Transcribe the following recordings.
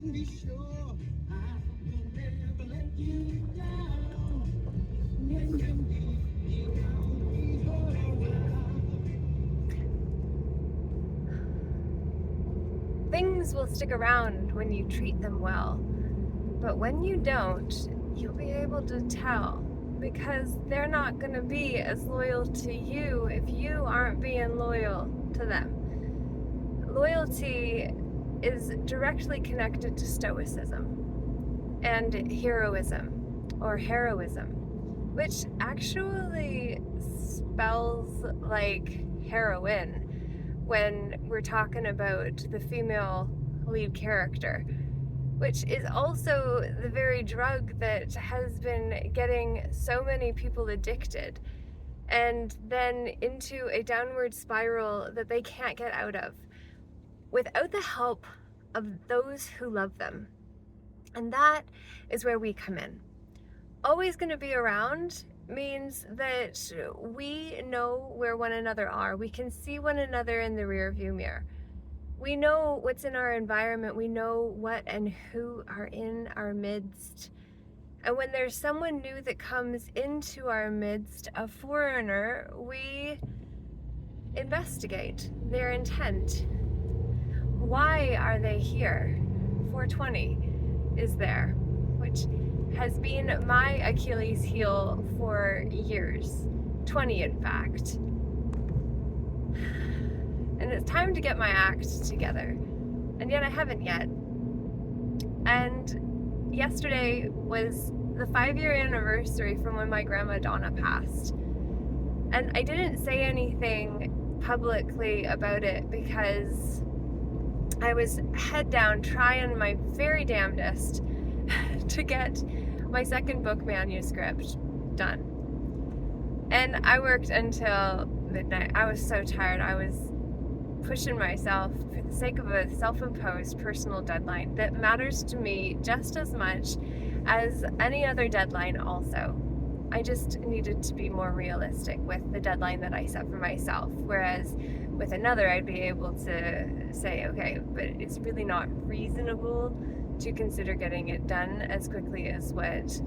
Be sure I will never let you down. When you need me, I'll be around. Things will stick around when you treat them well, but when you don't, you'll be able to tell because they're not going to be as loyal to you if you aren't being loyal to them. Loyalty is directly connected to stoicism and heroism or heroism, which actually spells like heroine when we're talking about the female lead character, which is also the very drug that has been getting so many people addicted and then into a downward spiral that they can't get out of without the help of those who love them. And that is where we come in. Always going to be around means that we know where one another are. We can see one another in the rearview mirror. We know what's in our environment. We know what and who are in our midst. And when there's someone new that comes into our midst, a foreigner, we investigate their intent. Why are they here? 420 is there, which has been my Achilles heel for years. 20, in fact. And it's time to get my act together. And yet I haven't yet. And yesterday was the 5-year anniversary from when my grandma Donna passed. And I didn't say anything publicly about it because I was head down trying my very damnedest to get my second book manuscript done. And I worked until midnight. I was so tired. I was pushing myself for the sake of a self-imposed personal deadline that matters to me just as much as any other deadline also. I just needed to be more realistic with the deadline that I set for myself, whereas with another I'd be able to say, okay, but it's really not reasonable to consider getting it done as quickly as what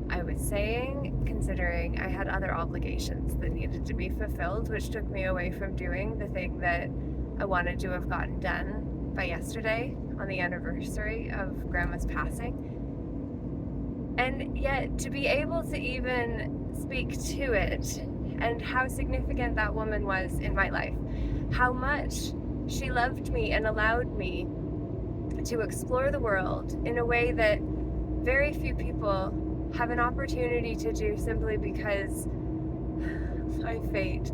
I was saying, considering I had other obligations that needed to be fulfilled, which took me away from doing the thing that I wanted to have gotten done by yesterday on the anniversary of Grandma's passing. And yet to be able to even speak to it and how significant that woman was in my life, how much she loved me and allowed me to explore the world in a way that very few people have an opportunity to do simply because my fate,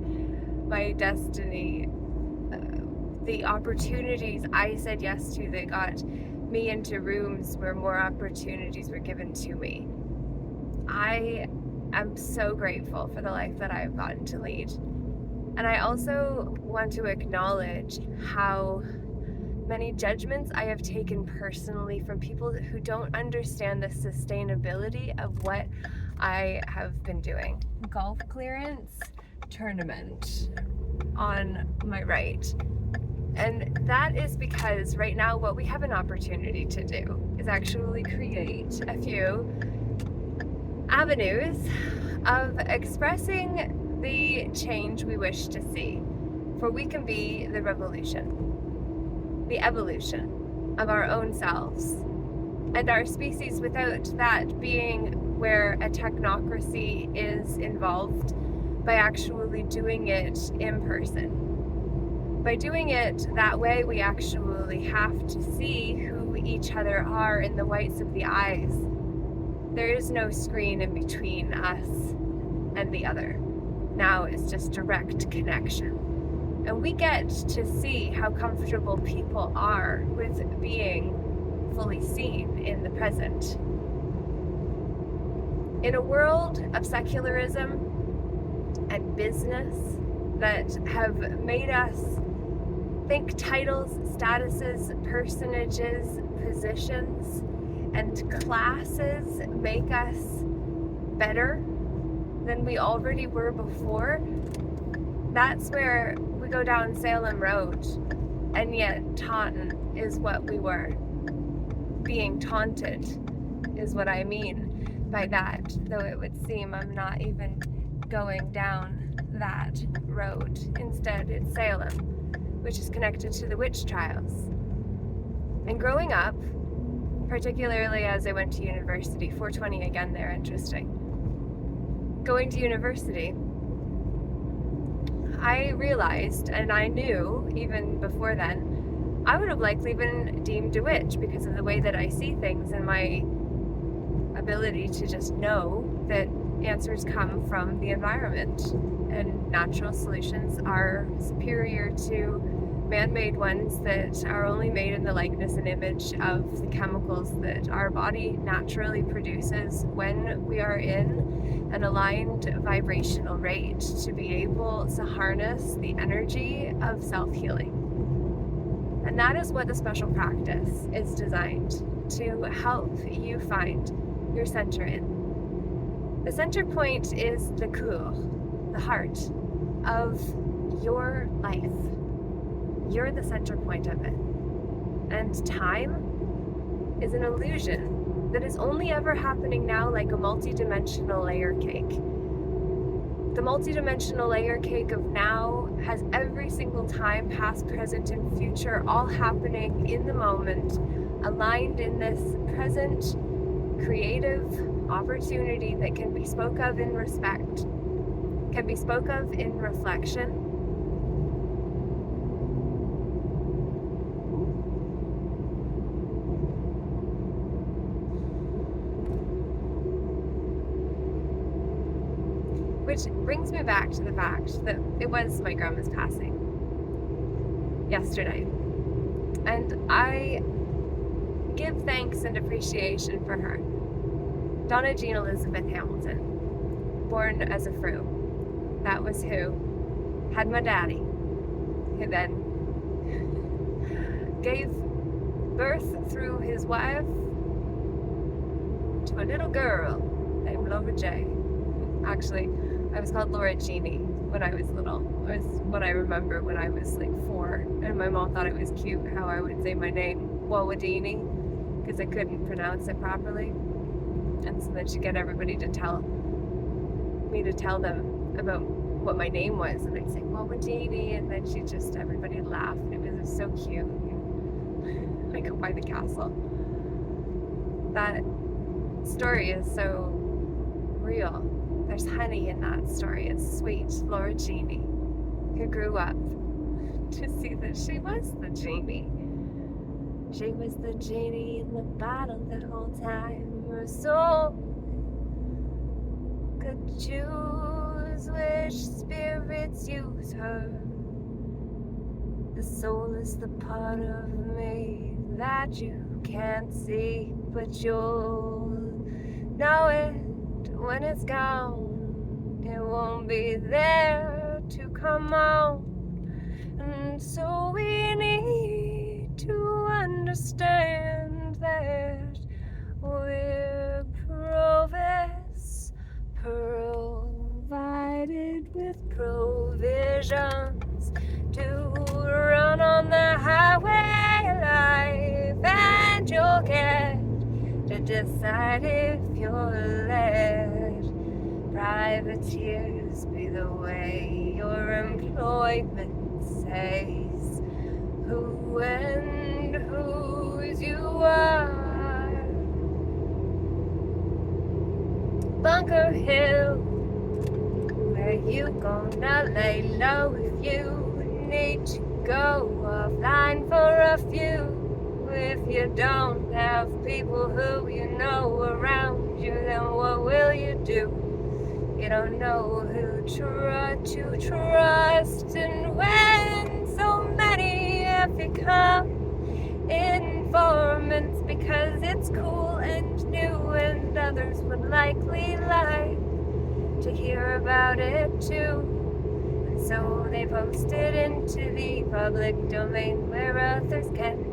my destiny, the opportunities I said yes to that got me into rooms where more opportunities were given to me. I am so grateful for the life that I've gotten to lead. And I also want to acknowledge how many judgments I have taken personally from people who don't understand the sustainability of what I have been doing. Golf clearance tournament on my right. And that is because right now what we have an opportunity to do is actually create a few avenues of expressing the change we wish to see. For we can be the revolution, the evolution of our own selves, and our species without that being where a technocracy is involved by actually doing it in person. By doing it that way, we actually have to see who each other are in the whites of the eyes. There is no screen in between us and the other. Now it's just direct connection. And we get to see how comfortable people are with being fully seen in the present. In a world of secularism and business that have made us think titles, statuses, personages, positions, and classes make us better than we already were before, that's where we go down Salem Road, and yet Taunton is what we were. being taunted, is what I mean by that, though it would seem I'm not even going down that road. Instead, it's Salem, which is connected to the witch trials. And growing up, particularly as I went to university, 420 again there, interesting. Going to university, I realized, and I knew even before then, I would have likely been deemed a witch because of the way that I see things and my ability to just know that answers come from the environment and natural solutions are superior to man-made ones that are only made in the likeness and image of the chemicals that our body naturally produces when we are in an aligned vibrational rate to be able to harness the energy of self-healing. And that is what the special practice is designed to help you find your center in. The center point is the cœur, the heart of your life. You're the center point of it. And time is an illusion that is only ever happening now like a multi-dimensional layer cake. The multi-dimensional layer cake of now has every single time, past, present, and future, all happening in the moment, aligned in this present creative opportunity that can be spoke of in respect, can be spoke of in reflection, which brings me back to the fact that it was my grandma's passing yesterday. And I give thanks and appreciation for her. Donna Jean Elizabeth Hamilton, born as a Frew. That was who had my daddy, who then gave birth through his wife to a little girl named Laura J. Actually, I was called Laura Jeannie when I was little. It was what I remember when I was like 4. And my mom thought it was cute how I would say my name, Wawadini, because I couldn't pronounce it properly. And so then she'd get everybody to tell them about what my name was. And I'd say, Wawadini, and then everybody would laugh. And it was so cute. I go by the castle. That story is so real. There's honey in that story. It's sweet. Laura Jeannie, who grew up to see that she was the genie. She was the genie in the bottle the whole time. Her soul could choose which spirits use her. The soul is the part of me that you can't see, but you'll know it when it's gone. It won't be there to come out. And so we need to understand that we're provided with provisions to run on the highway of life, and you'll get to decide if you're led. Privateers be the way your employment says who and whose you are. Bunker Hill, where you gonna lay low if you need to go offline for a few. If you don't have people who you know around you, then what will you do? You don't know who to trust, and when so many have become informants because it's cool and new, and others would likely like to hear about it too. And so they post it into the public domain where others can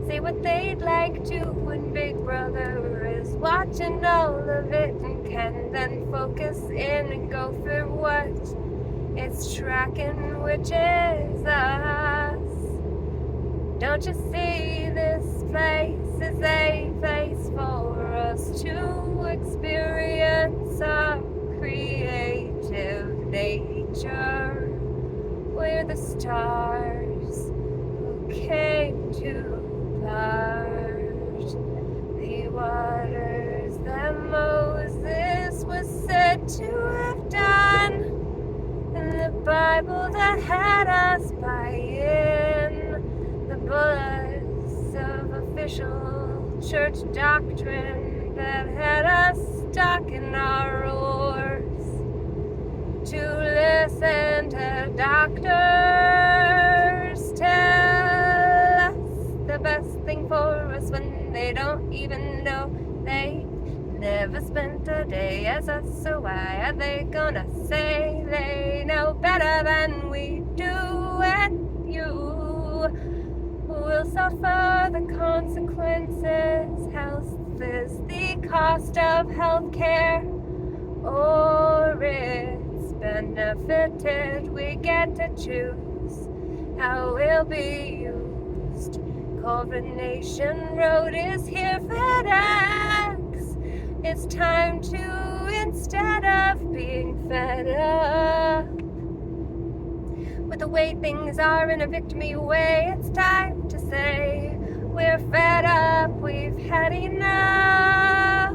say what they'd like to when Big Brother is watching all of it, and can then focus in and go for what it's tracking, which is us. Don't you see this place is a place for us to experience our creative nature. We're the stars who came to part the waters that Moses was said to have done, and the Bible that had us buy-in, the bullets of official church doctrine that had us stuck in our oars, to listen to doctors tell us the best thing for us when they don't even know they never spent a day as us. So why are they gonna say they know better than we do? And you will suffer the consequences. Health is the cost of healthcare, or it's benefited. We get to choose how we'll be used. Coronation Road is here, FedEx. It's time to, instead of being fed up with the way things are in a victimy way, it's time to say we're fed up, we've had enough.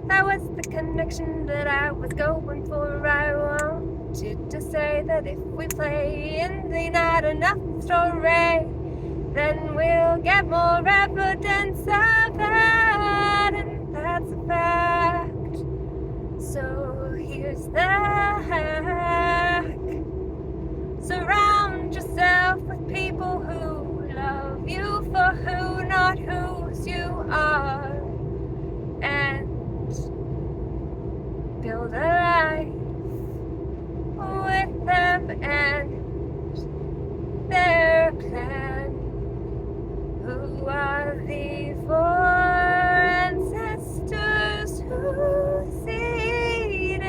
That was the connection that I was going for. I wanted to say that if we play in the not enough story, then we'll get more evidence of that, and that's a fact. So here's the hack. Surround yourself with people who love you for who, not whose you are, and build a life with them and their clan, who are the four ancestors who seeded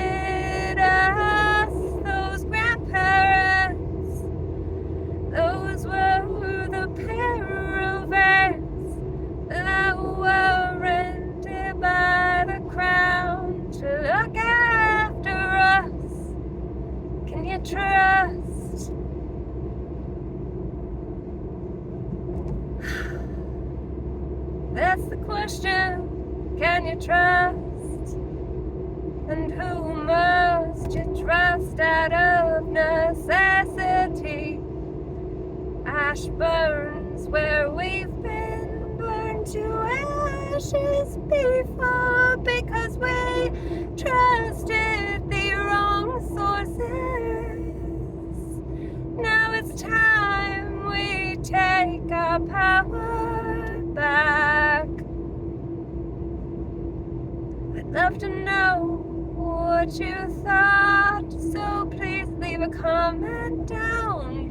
us, those grandparents. Those were the caravans that were rented by the crown to look after us. Can you trust? That's the question. Can you trust? And who must you trust out of necessity? Ash burns where we've been burned to ashes before, because we trusted the wrong sources. Now it's time we take our power back. I'd love to know what you thought, so please leave a comment down